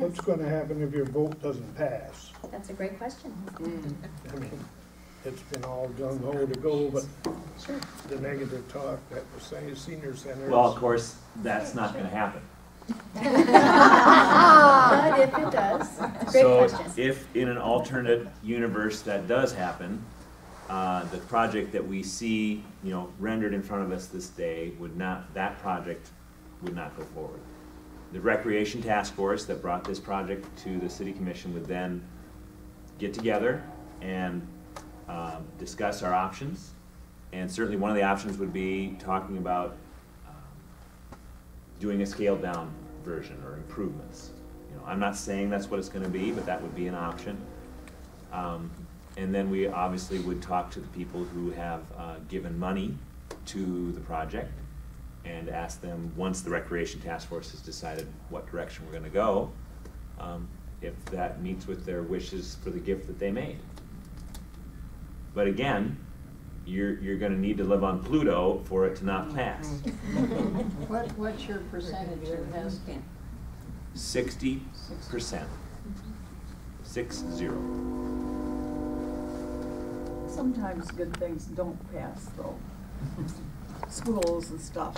What's going to happen if your vote doesn't pass? That's a great question. I mean, it's been all gung-ho to go, but Sure. the negative talk that the senior centers. Well, of course, that's not going to happen. But if it does, it's a great So question. if in an alternate universe that does happen, the project that we see, rendered in front of us this day that project would not go forward. The Recreation Task Force that brought this project to the City Commission would then get together and discuss our options. And certainly one of the options would be talking about doing a scaled down version or improvements. I'm not saying that's what it's going to be, but that would be an option. And then we obviously would talk to the people who have given money to the project and ask them, once the Recreation Task Force has decided what direction we're going to go, if that meets with their wishes for the gift that they made. But again, you're going to need to live on Pluto for it to not pass. What's your percentage of testing? 60%. 60. Sometimes good things don't pass, though. Schools and stuff.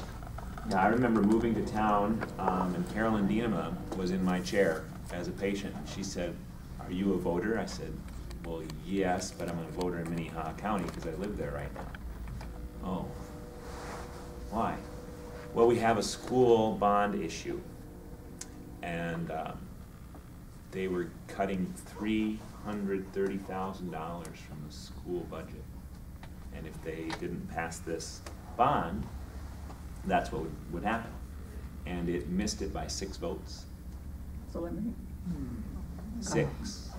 Yeah, I remember moving to town, and Carolyn Dienema was in my chair as a patient. And she said, "Are you a voter?" I said, "Well, yes, but I'm a voter in Minnehaha County because I live there right now." "Oh, why?" "Well, we have a school bond issue, and they were cutting $330,000 from the school budget. And if they didn't pass this bond, that's what would happen." And it missed it by 6 votes. So let me. 6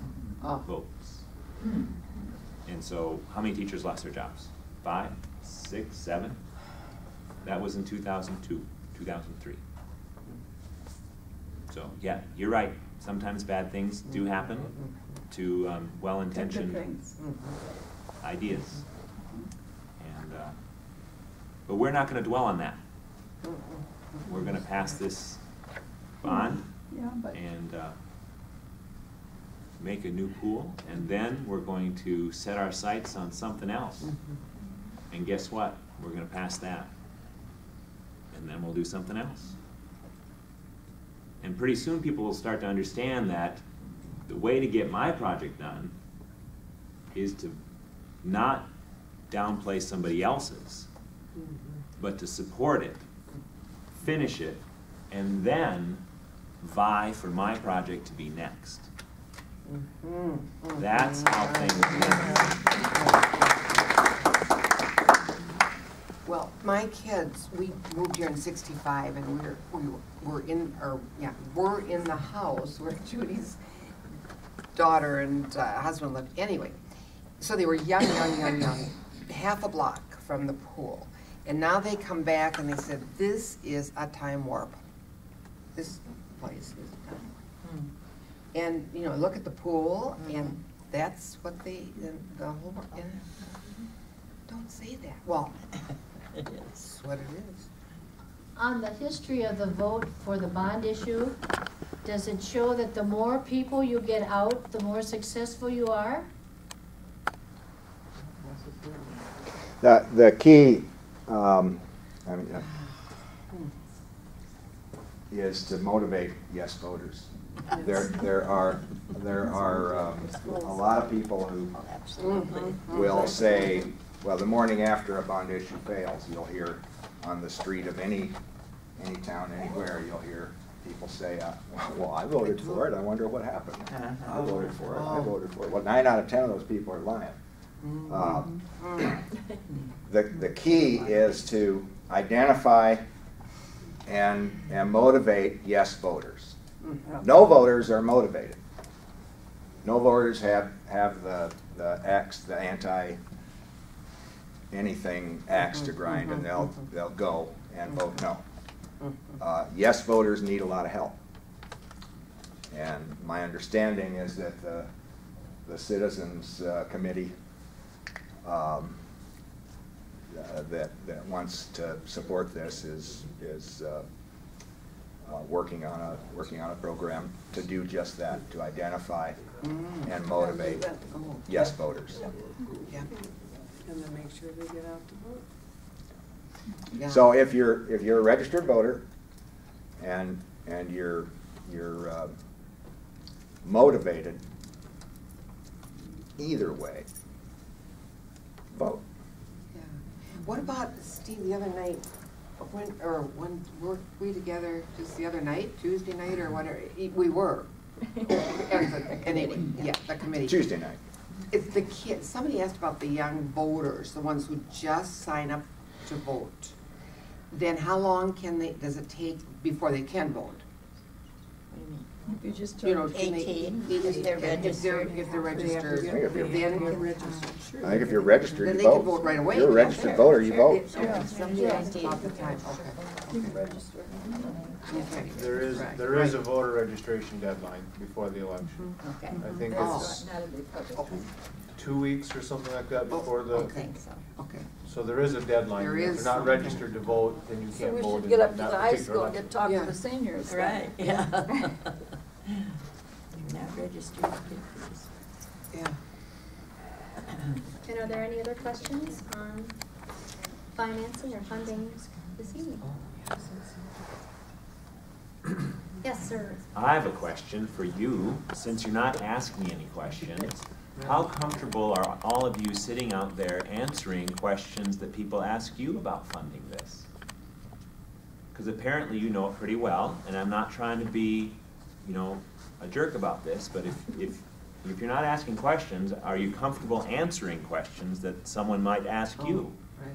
votes. And so how many teachers lost their jobs? 5, 6, 7? That was in 2002, 2003. So yeah, you're right. Sometimes bad things do happen to well-intentioned ideas. And but we're not going to dwell on that. We're going to pass this bond and make a new pool, and then we're going to set our sights on something else. And guess what? We're going to pass that. And then we'll do something else. And pretty soon people will start to understand that the way to get my project done is to not downplay somebody else's, but to support it, finish it, and then vie for my project to be next. That's how things work. Well, my kids, we moved here in '65, and we're in the house where Judy's daughter and husband lived. Anyway, so they were young, half a block from the pool. And now they come back and they said, "This is a time warp. This place is a time warp." And look at the pool, and that's what the whole. And don't say that. Well, it's what it is. On the history of the vote for the bond issue, does it show that the more people you get out, the more successful you are? The key is to motivate yes voters. There are a lot of people who will say, well, the morning after a bond issue fails, you'll hear on the street of any town, anywhere, you'll hear people say, well, I voted for it, I wonder what happened. I voted for it, I voted for it. Well, 9 out of 10 of those people are lying. The key is to identify and motivate yes voters. No voters are motivated. No voters have the anti-anything axe to grind, and they'll go and vote no. Yes voters need a lot of help. And my understanding is that the Citizens Committee that wants to support this is working on a program to do just that, to identify and motivate Oh, yes voters. yeah, And then make sure they get out to vote. yeah. So if you're a registered voter and you're motivated, either way, vote. Yeah. What about, Steve, the other night, when were we together just the other night, Tuesday night or whatever? We were. Anyway, yeah, the committee. Tuesday night. It's the kids, somebody asked about the young voters, the ones who just sign up to vote. Then how long does it take before they can vote? If you just You know, turn can they? 18, if they're registered. If they're registered, I think if you're- then They're can. registered. I think if you're registered, Then you they can vote. vote right away. If you're a registered voter, you vote. Okay, somebody asked about the time, You can register. okay. There is Right. a voter registration deadline before the election. Okay. I think Oh. it's Not a Republican. 2 weeks or something like that before the, I think so. Okay. so there is a deadline. There If is, you're not okay. registered to vote, then you So can't we vote should in get up to that the high particular school and election. get talk to Yeah. the seniors. Right, yeah. You're not registered. Yeah. And are there any other questions on financing or funding this evening? Yes, sir. I have a question for you, since you're not asking me any questions. How comfortable are all of you sitting out there answering questions that people ask you about funding this? Because apparently you know it pretty well, and I'm not trying to be, a jerk about this, but if you're not asking questions, are you comfortable answering questions that someone might ask you? Right.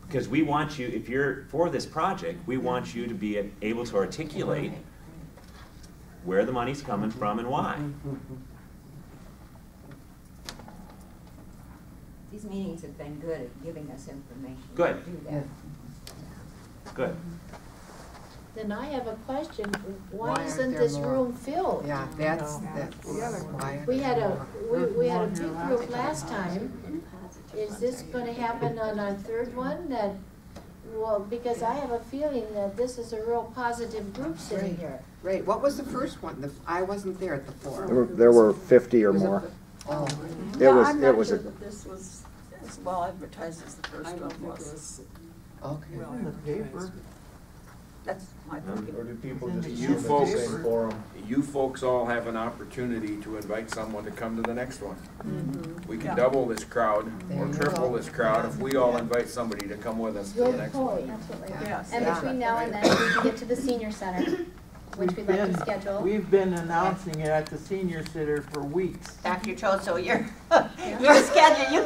Because we want you, if you're for this project, we want you to be able to articulate where the money's coming from and why. These meetings have been good at giving us information. Good. To do that. Good. Then I have a question, Why why aren't isn't there this more? room filled? Yeah, that's why. We had a big group last time. Is this gonna happen on our third one that, because I have a feeling that this is a real positive group sitting here. Right, what was the first one? I wasn't there at the forum. There were 50 or Was it more. the- Oh, I'm It not was sure a, that this was as well advertised as the first one was. okay. That's my thinking. Or do people just You assume it's the folks- same forum? You folks all have an opportunity to invite someone to come to the next one. We Yeah. can double this crowd There or you triple go. this crowd if we all invite somebody to come with us to the Good next one. point. Absolutely. Yes. And Yeah. between now and then, we can get to the senior center, which we'd like to schedule. We've been announcing it at the senior center for weeks. Dr. Cho, so you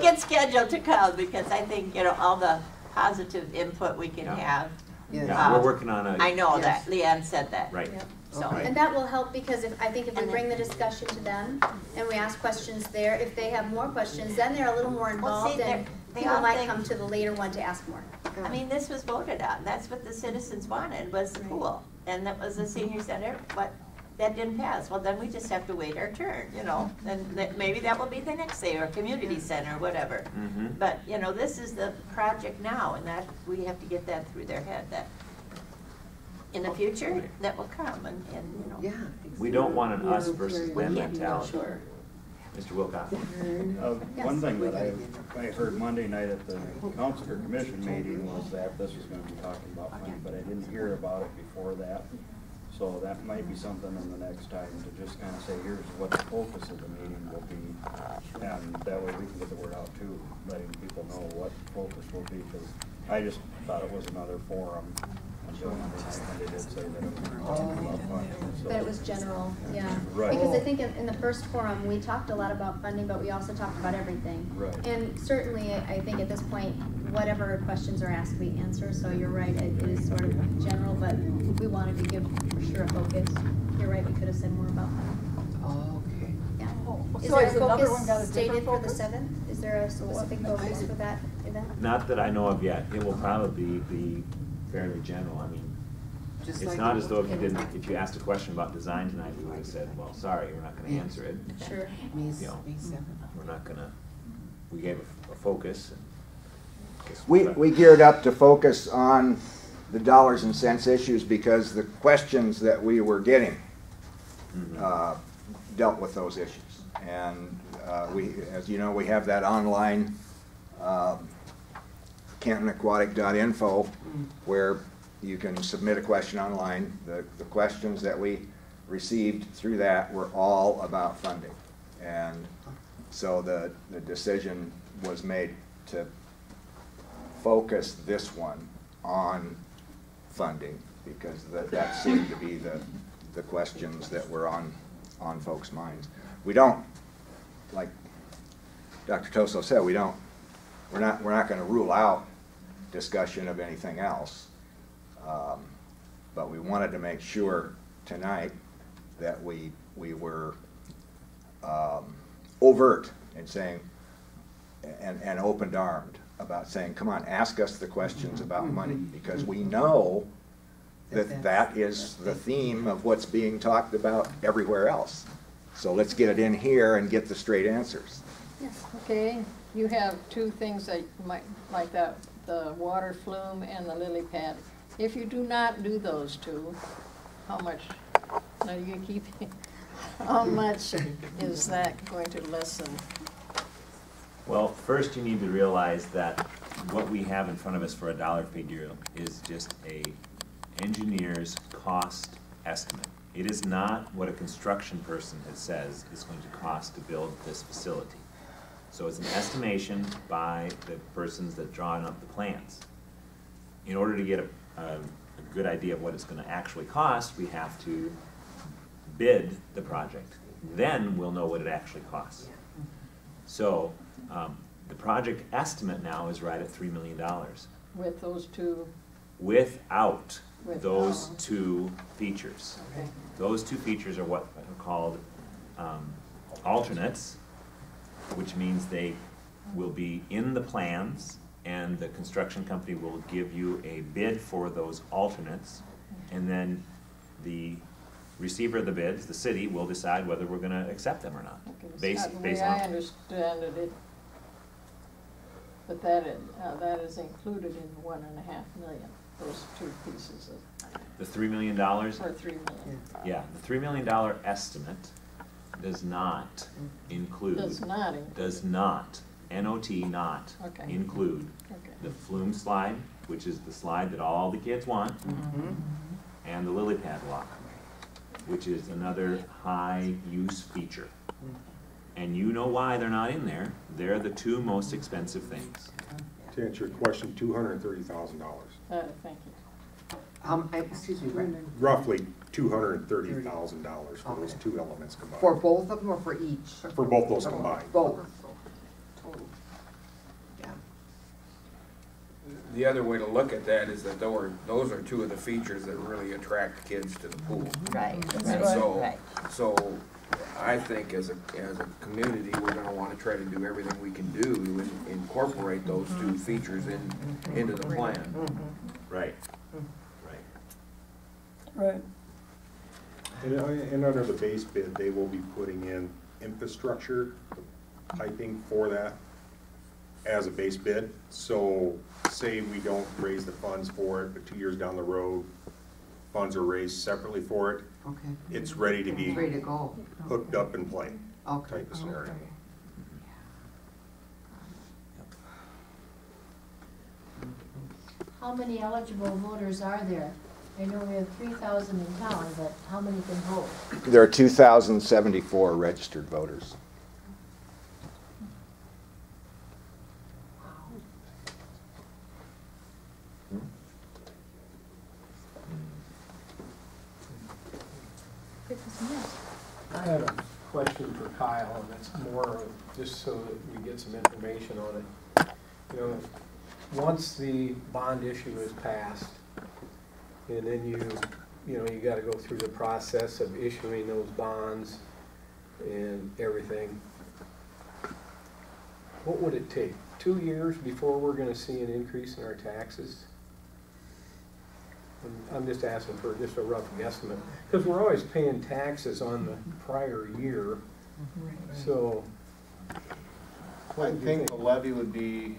get scheduled to come because I think, all the positive input we can Yeah. have. Yes. Yeah, we're working on I know Yes. that, Leanne said that. Right. So, Okay. And that will help because I think if we And bring the discussion to them and we ask questions there, if they have more questions, then they're a little more Well, see, involved and they people all might think- come to the later one to ask more. I mean, this was voted on. That's what the citizens wanted, was the pool. And that was the senior center, but that didn't pass. Well, then we just have to wait our turn, And maybe that will be the next day, or community center, whatever. Mm-hmm. But, this is the project now, and that, we have to get that through their head, that in the future, that will come, and. Yeah. We don't want an us versus We them can't, mentality. sure. Mr. Wilcox. One thing that I heard Monday night at the council or commission meeting was that this was gonna be talking about money, but I didn't hear about it before that. So that might be something in the next time to just kind of say, here's what the focus of the meeting will be. And that way we can get the word out too, letting people know what the focus will be, because I just thought it was another forum until Monday night when they did say that it was talking about funding. So- That it was general, yeah. Right. Because I think in the first forum, we talked a lot about funding, but we also talked about everything. Right. And certainly, I think at this point, whatever questions are asked, we answer, so you're right, it is sort of general, but we wanted to give for sure a focus. You're right, we could have said more about funding. Oh, okay. Yeah. Is So there a has another one focus got a stated different for the focus? 7th? Is there a specific focus for that event? Not that I know of yet. It will probably be fairly general. I mean, Just it's like not it as though was- if you asked a question about design tonight, we would have said, well, sorry, we're not gonna Yeah. answer it. Sure. May You know. 7th. We're not gonna, we gave a focus. And guess We what? geared up to focus on the dollars and cents issues because the questions that we were getting dealt with those issues. And as you know, we have that online cantonaquatic.info where you can submit a question online. The questions that we received through that were all about funding. And so the decision was made to focus this one on funding because that seemed to be the questions that were on folks' minds. We don't, like Dr. Toso said, we're not going to rule out discussion of anything else, but we wanted to make sure tonight that we were overt in saying and open-armed about saying, come on, ask us the questions about money, because we know that is the theme of what's being talked about everywhere else. So let's get it in here and get the straight answers. Okay, you have two things that might, like that, the water flume and the lily pad. If you do not do those two, how much, now you keep, how much is that going to lessen? Well, first you need to realize that what we have in front of us for a dollar figure is just a engineer's cost estimate. It is not what a construction person has says is going to cost to build this facility. So it's an estimation by the persons that draw up the plans. In order to get a good idea of what it's going to actually cost, we have to bid the project. Then we'll know what it actually costs. So the project estimate now is right at $3 million. With those two? Without those two features. Okay. Those two features are what are called alternates, which means they will be in the plans and the construction company will give you a bid for those alternates, and then the receiver of the bids, the city, will decide whether we're going to accept them or not. Okay, Based the way on I understand it, but that is included in the $1.5 million. Those two pieces of the $3 million. Or $3 million. Yeah, the $3 million estimate does not include. Does not. N-O-T, not. Okay. Include the flume slide, which is the slide that all the kids want, and the lily pad walk, which is another high-use feature. And you know why they're not in there. They're the two most expensive things. To answer your question, $230,000. Thank you. Excuse me, Brent. Roughly $230,000 for those two elements combined. For both of them or for each? For both those combined. Both. Total. Yeah. The other way to look at that is that those are two of the features that really attract kids to the pool. Right. And so I think as a community, we're going to want to try to do everything we can do to incorporate those two features into the plan. Right. Right. And under the base bid, they will be putting in infrastructure piping for that as a base bid. So say we don't raise the funds for it, but 2 years down the road, funds are raised separately for it. Okay. It's ready to be ready to go. Hooked up and play Okay. type of scenario. How many eligible voters are there? I know we have 3,000 in town, but how many can vote? There are 2,074 registered voters. I had a question for Kyle, and it's more of just so that we get some information on it. You know, once the bond issue is passed, and then you got to go through the process of issuing those bonds and everything. What would it take? 2 years before we're going to see an increase in our taxes? I'm just asking for just a rough guesstimate, because we're always paying taxes on the prior year. So I think the levy would be,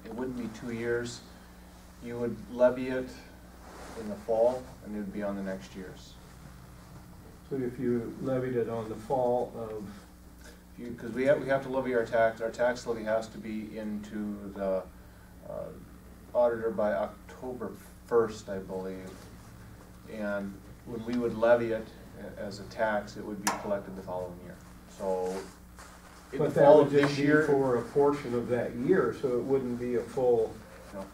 it wouldn't be 2 years. You would levy it in the fall, and it would be on the next year's. So if you levied it on the fall of, Because we have to levy our tax levy has to be into the auditor by October 1st, I believe. And when we would levy it as a tax, it would be collected the following year. So in the but that fall would of just this be year. for a portion of that year, so it wouldn't be a full, No.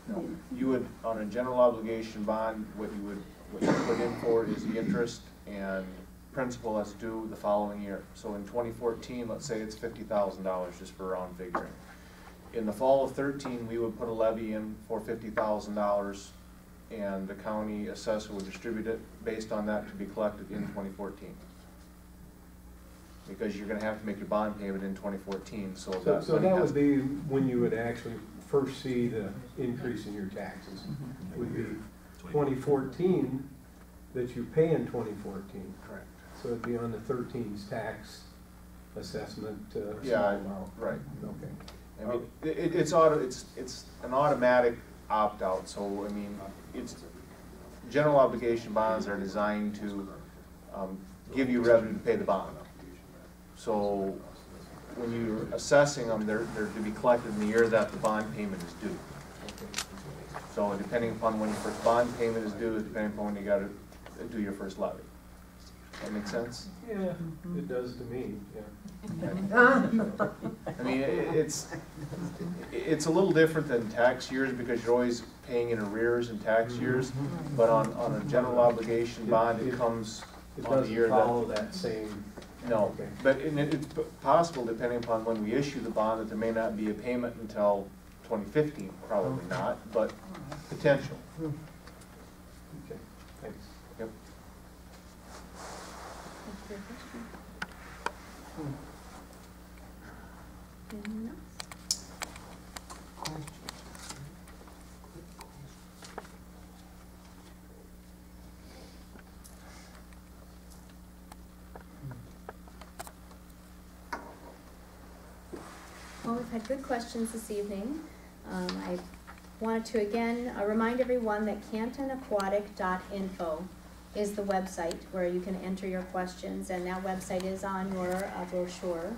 No, you would, on a general obligation bond, what you put in for is the interest and principal that's due the following year. So in 2014, let's say it's $50,000, just for round figuring. In the fall of 13, we would put a levy in for $50,000, and the county assessor would distribute it based on that to be collected in 2014. Because you're gonna have to make your bond payment in 2014, so that so money that has. would be when you would actually first see the increase in your taxes. Would be 2014 that you pay in 2014. Correct. So it'd be on the 13's tax assessment. Yeah, amount. right. Okay. I mean, it's an automatic opt-out, so I mean, general obligation bonds are designed to give you revenue to pay the bond. So when you're assessing them, they're to be collected in the year that the bond payment is due. So depending upon when your first bond payment is due, is depending upon when you gotta do your first levy. That make sense? Yeah, it does to me, yeah. I mean, it's a little different than tax years because you're always paying in arrears in tax years, but on a general obligation bond, it comes on the year It that. doesn't follow that same. No, Okay. but it's possible, depending upon when we issue the bond, that there may not be a payment until 2015, probably not, but potential. Okay, thanks. Yep. Thank you for your question. Anyone else? Well, we've had good questions this evening. I wanted to again remind everyone that cantonaquatic.info is the website where you can enter your questions, and that website is on your brochure.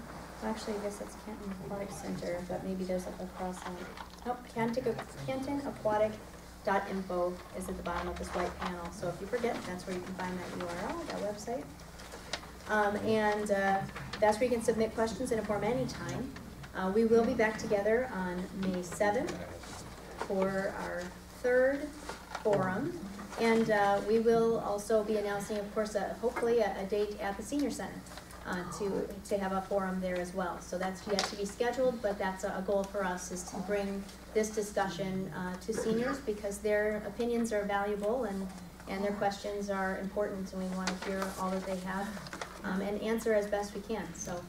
Actually, I guess that's Canton Aquatic Center, but maybe there's a cross-out. Nope, cantonaquatic.info is at the bottom of this white panel. So if you forget, that's where you can find that URL, that website. That's where you can submit questions in a form anytime. We will be back together on May 7th for our third forum. And we will also be announcing, of course, hopefully a date at the Senior Center to have a forum there as well. So that's yet to be scheduled, but that's a goal for us, is to bring this discussion to seniors, because their opinions are valuable and their questions are important, and we want to hear all that they have and answer as best we can. So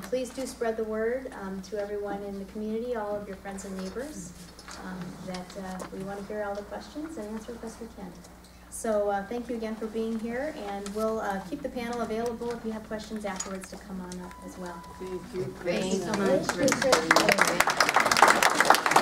please do spread the word to everyone in the community, all of your friends and neighbors, that we want to hear all the questions and answer as best we can. So thank you again for being here, and we'll keep the panel available if you have questions afterwards to come on up as well. Thank you. Thank you so much. Thank you.